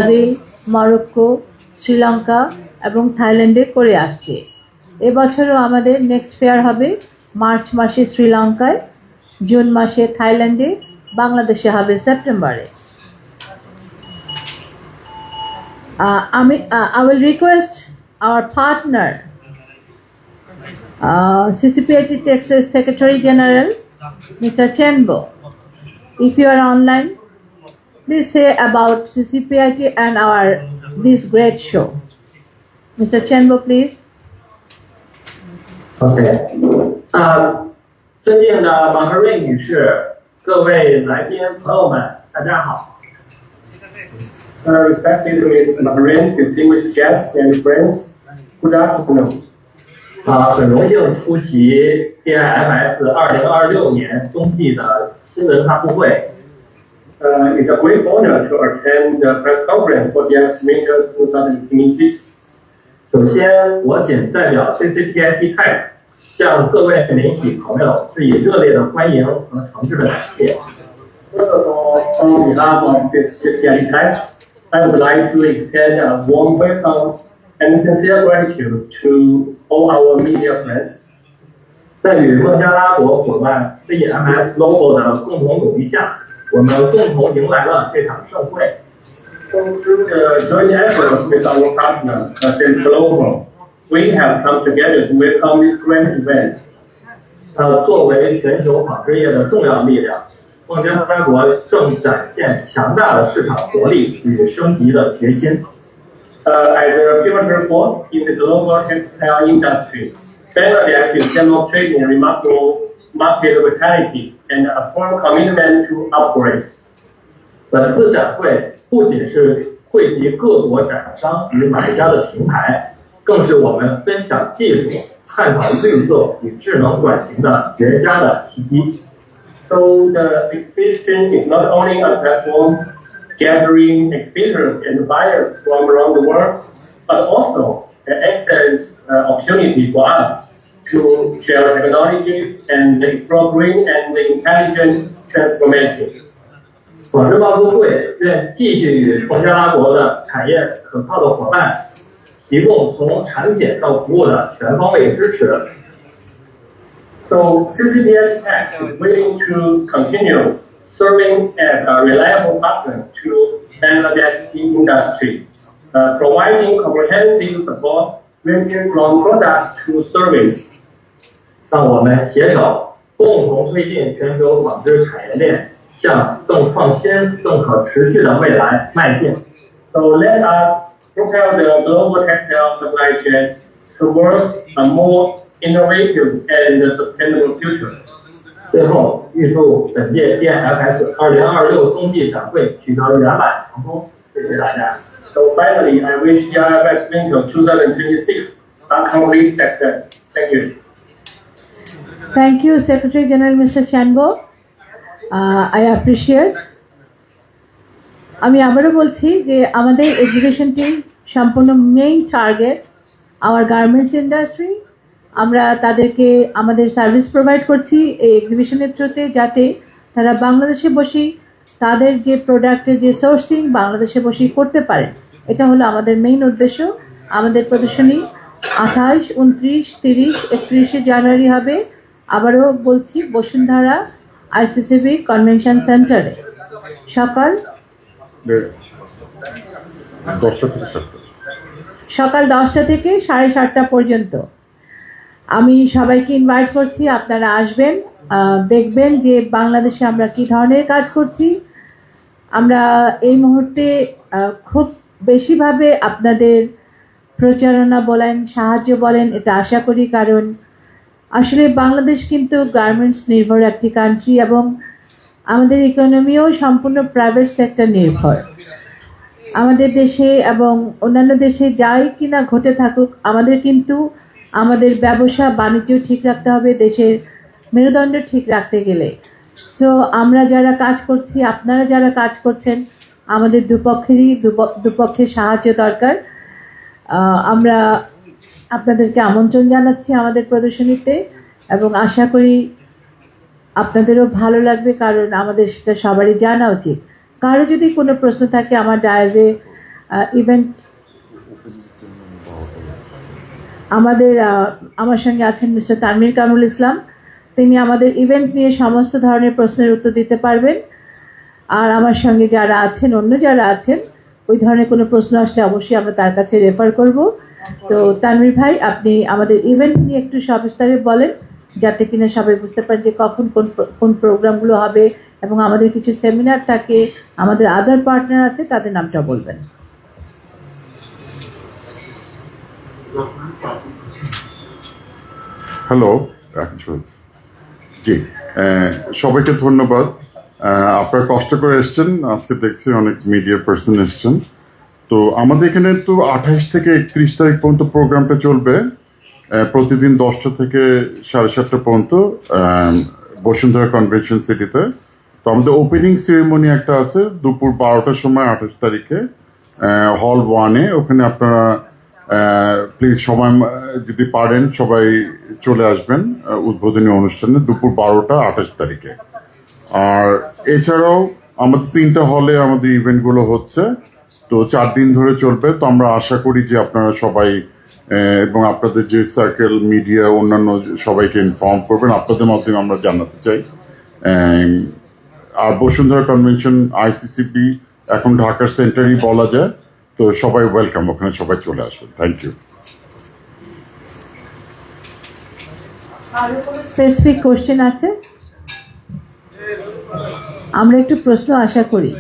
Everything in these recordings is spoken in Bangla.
ব্রাজিল, মরক্কো, শ্রীলঙ্কা এবং থাইল্যান্ডে করে আসছে। এবছরও আমাদের নেক্সট ফেয়ার হবে মার্চ মাসে শ্রীলঙ্কায়, জুন মাসে থাইল্যান্ডে, বাংলাদেশে হবে সেপ্টেম্বরে। I will request our partner, CCPIT Texas Secretary General, Mr. Chenbo. If you are online, please say about CCPIT and this great show. Mr. Chenbo, please. OK， 尊敬的马克瑞女士，各位来宾朋友们，大家好。Respected Ms. Maharin, distinguished guests and friends, good afternoon. 很荣幸出席 DIFS 2026年冬季的新闻发布会。It's a great honor to attend the press conference for DIFS Winter 2026. 首先，我仅代表 CCPIT Tech 向各位媒体朋友致以热烈的欢迎和诚挚的感谢。First of all, on behalf of CCPIT Tech, I would like to extend a warm welcome and sincere gratitude to all our media friends. 在与孟加拉国伙伴 CMS Global 的共同努力下，我们共同迎来了这场盛会。So through the joint efforts with our partner, CMS Global, we have come together to welcome this grand event. 作为全球纺织业的重要力量，孟加拉国正展现强大的市场活力与升级的决心。As a pivotal force in the global textile industry, Bangladesh is demonstrating remarkable market vitality and a firm commitment to upgrade. 本次展会不仅是汇集各国展商与买家的平台，更是我们分享技术、探讨绿色与智能转型的绝佳的契机。So the exhibition is not only a platform gathering exhibitors and buyers from around the world, but also an excellent opportunity for us to share technologies and explore green and intelligent transformation. 纺织贸工会愿继续与孟加拉国的产业可靠的伙伴提供从产品到服务的全方位支持。So CCPIT Tech is willing to continue serving as a reliable partner to Bangladesh industry, providing comprehensive support ranging from products to service. 让我们携手共同推进全球纺织产业链向更创新、更可持续的未来迈进。So let us propel the global textile supply chain towards a more innovative and sustainable future. 最后，预祝本届 DIFS 2026冬季展会取得圆满成功。谢谢大家。So finally, I wish DIFS Winter 2026 a complete success. Thank you. Thank you, Secretary General Mr. Chenbo. I appreciate. আমি আবারও বলছি যে আমাদের এক্সিবিশনটি সম্পূর্ণ main target our garments industry. আমরা তাদেরকে আমাদের সার্ভিস প্রোভাইড করছি এই এক্সিবিশনের থ্রুতে, যাতে তারা বাংলাদেশে বসেই তাদের যে প্রোডাক্টের যে সোর্সিং বাংলাদেশে বসেই করতে পারেন। এটা হলো আমাদের মেইন উদ্দেশ্য। আমাদের প্রদর্শনী 28, 29, 30, 31 জানুয়ারি হবে। আবারও বলছি, বসুন্ধরা ICCB কনভেনশন সেন্টারে সকাল 10টা থেকে 7:30 পর্যন্ত। আমি সবাইকে ইনভাইট করছি, আপনারা আসবেন, দেখবেন যে বাংলাদেশে আমরা কি ধরনের কাজ করছি। আমরা এই মুহূর্তে খুব বেশিভাবে আপনাদের প্রচারণা বলেন, সাহায্য বলেন, এটা আশা করি, কারণ আসলে বাংলাদেশ কিন্তু গার্মেন্টস নির্ভর একটি কান্ট্রি এবং আমাদের ইকোনমিও সম্পূর্ণ প্রাইভেট সেক্টর নির্ভর। আমাদের দেশে এবং অন্যান্য দেশে যাই কিনা ঘটে থাকুক, আমাদের কিন্তু আমাদের ব্যবসা বাণিজ্য ঠিক রাখতে হবে, দেশের মেরুদণ্ড ঠিক রাখতে গেলে। সো আমরা যারা কাজ করছি, আপনারা যারা কাজ করছেন, আমাদের দুপক্ষের সাহায্য দরকার। আমরা আপনাদেরকে আমন্ত্রণ জানাচ্ছি আমাদের প্রদর্শনীতে এবং আশা করি আপনাদেরও ভালো লাগবে, কারণ আমাদের সেটা সবারই জানা উচিত। কারো যদি কোনো প্রশ্ন থাকে আমার ডায়াজে ইভেন্ট আমার সঙ্গে আছেন মিস্টার তানভীর কামরুল ইসলাম। তিনি আমাদের ইভেন্ট নিয়ে সমস্ত ধরনের প্রশ্নের উত্তর দিতে পারবেন। আর আমার সঙ্গে যারা আছেন, অন্য যারা আছেন, ওই ধরনের কোনো প্রশ্ন আসলে অবশ্যই আমরা তার কাছে রেফার করব। তো তানভীর ভাই, আপনি আমাদের ইভেন্ট নিয়ে একটু সবিস্তারে বলেন, যাতে কিনা সবাই বুঝতে পারেন যে কখন কোন প্রোগ্রামগুলো হবে, এবং আমাদের কিছু সেমিনার থাকে, আমাদের আদার পার্টনার আছে, তাদের নামটা বলবেন। হ্যালো, জি, সবাইকে ধন্যবাদ। আপনারা কষ্ট করে এসছেন, আজকে দেখছি অনেক মিডিয়া পার্সন এসছেন। তো আমাদের এখানে তো 28 থেকে 31 তারিখ পর্যন্ত প্রোগ্রামটা চলবে, প্রতিদিন 10টা থেকে 7:30 পর্যন্ত বসুন্ধরা কনভেনশন সিটিতে। তো আমাদের ওপেনিং সেরেমনি একটা আছে দুপুর 12টার সময় 28 তারিখে হল 1-এ। ওখানে আপনারা প্লিজ সবাই যদি পারেন সবাই চলে আসবেন উদ্বোধনী অনুষ্ঠানে দুপুর 12টা 28 তারিখে। আর এছাড়াও আমাদের 3টা হলে আমাদের ইভেন্টগুলো হচ্ছে, তো 4 দিন ধরে চলবে। তো আমরা আশা করি যে আপনারা সবাই এবং আপনাদের যে সার্কেল মিডিয়া অন্যান্য সবাইকে ইনফর্ম করবেন, আপনাদের মাধ্যমে আমরা জানাতে চাই। আর বসুন্ধরা কনভেনশন ICCP এখন ঢাকার সেন্টারই বলা যায়, তো সবাই ওয়েলকাম, ওখানে সবাই চলে আসবেন। Thank you. আরো কোনো স্পেসিফিক কোশ্চেন আছে? আমরা একটু প্রশ্ন আশা করি।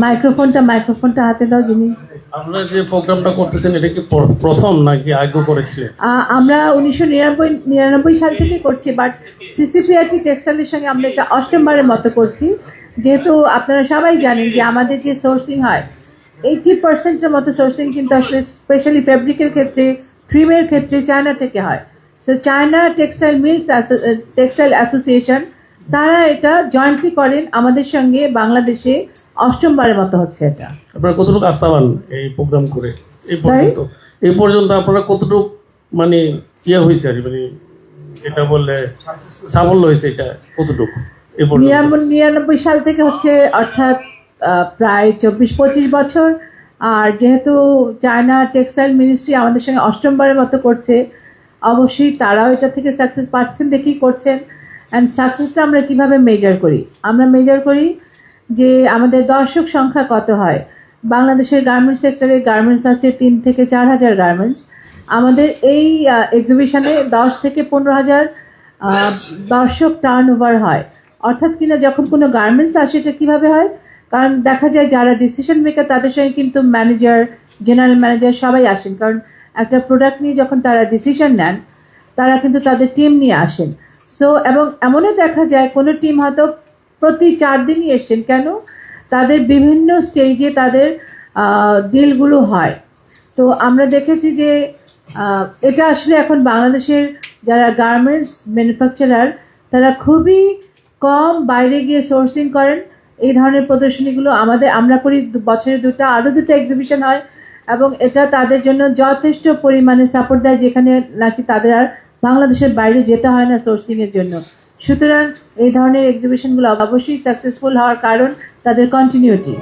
মাইক্রোফোনটা হাতে দাও যিনি। আপনারা যে প্রোগ্রামটা করতেছেন এটা কি প্রথম নাকি আগে করেছিলেন? আমরা 1999 সাল থেকে করছি, বাট সিসিপিআরটি টেক্সটাইলের সঙ্গে আমরা এটা অষ্টমবারের মতো করছি। যেহেতু আপনারা সবাই জানেন যে আমাদের যে সোর্সিং হয় 80%-এর মতো সোর্সিং কিন্তু আসলে স্পেশালি ফেব্রিকের ক্ষেত্রে, ট্রিমের ক্ষেত্রে চায়না থেকে হয়। সো China textile mills textile association তারা এটা জয়েন্টলি করেন আমাদের সঙ্গে। বাংলাদেশে অষ্টমবারের মতো হচ্ছে এটা। আপনারা কতটুকু আস্থাবান এই প্রোগ্রাম করে এই পর্যন্ত আপনারা কতটুকু মানে ইয়ে হয়েছে আর মানে এটা বললে সাফল্য হয়েছে, এটা কতটুকু? 99 সাল থেকে হচ্ছে, অর্থাৎ প্রায় 24-25 বছর। আর যেহেতু চায়না টেক্সটাইল মিনিস্ট্রি আমাদের সঙ্গে অষ্টমবারের মতো করছে, অবশ্যই তারাও এটা থেকে সাকসেস পাচ্ছেন দেখেই করছেন। অ্যান্ড সাকসেসটা আমরা কিভাবে মেজার করি? আমরা মেজার করি যে আমাদের দর্শক সংখ্যা কত হয়। বাংলাদেশের গার্মেন্টস সেক্টরে গার্মেন্টস আছে 3 থেকে 4 হাজার গার্মেন্টস। আমাদের এই এক্সিবিশনে 10 থেকে 15 হাজার দর্শক টার্ন ওভার হয়। অর্থাৎ কিনা যখন কোনো গার্মেন্টস আসে এটা কিভাবে হয়, কারণ দেখা যায় যারা ডিসিশন মেকার তাদের সঙ্গে কিন্তু ম্যানেজার, জেনারেল ম্যানেজার সবাই আসেন, কারণ একটা প্রোডাক্ট নিয়ে যখন তারা ডিসিশন নেন তারা কিন্তু তাদের টিম নিয়ে আসেন। সো এবং এমনও দেখা যায় কোনো টিম হয়তো প্রতি 4 দিনই এসছেন, কেন? তাদের বিভিন্ন স্টেজে তাদের ডিলগুলো হয়। তো আমরা দেখেছি যে এটা আসলে এখন বাংলাদেশের যারা গার্মেন্টস ম্যানুফ্যাকচারার তারা খুবই কম বাইরে গিয়ে সোর্সিং করেন। এই ধরনের প্রদর্শনীগুলো আমরা করি, বছরে আরো দুটো এক্সিবিশন হয়, এবং এটা তাদের জন্য যথেষ্ট পরিমাণে সাপোর্ট দেয়, যেখানে নাকি তাদের আর বাংলাদেশের বাইরে যেতে হয় না সোর্সিং এর জন্য। সুতরাং এই ধরনের এক্সিবিশনগুলো অবশ্যই সাকসেসফুল হওয়ার কারণ তাদের কন্টিনিউটি।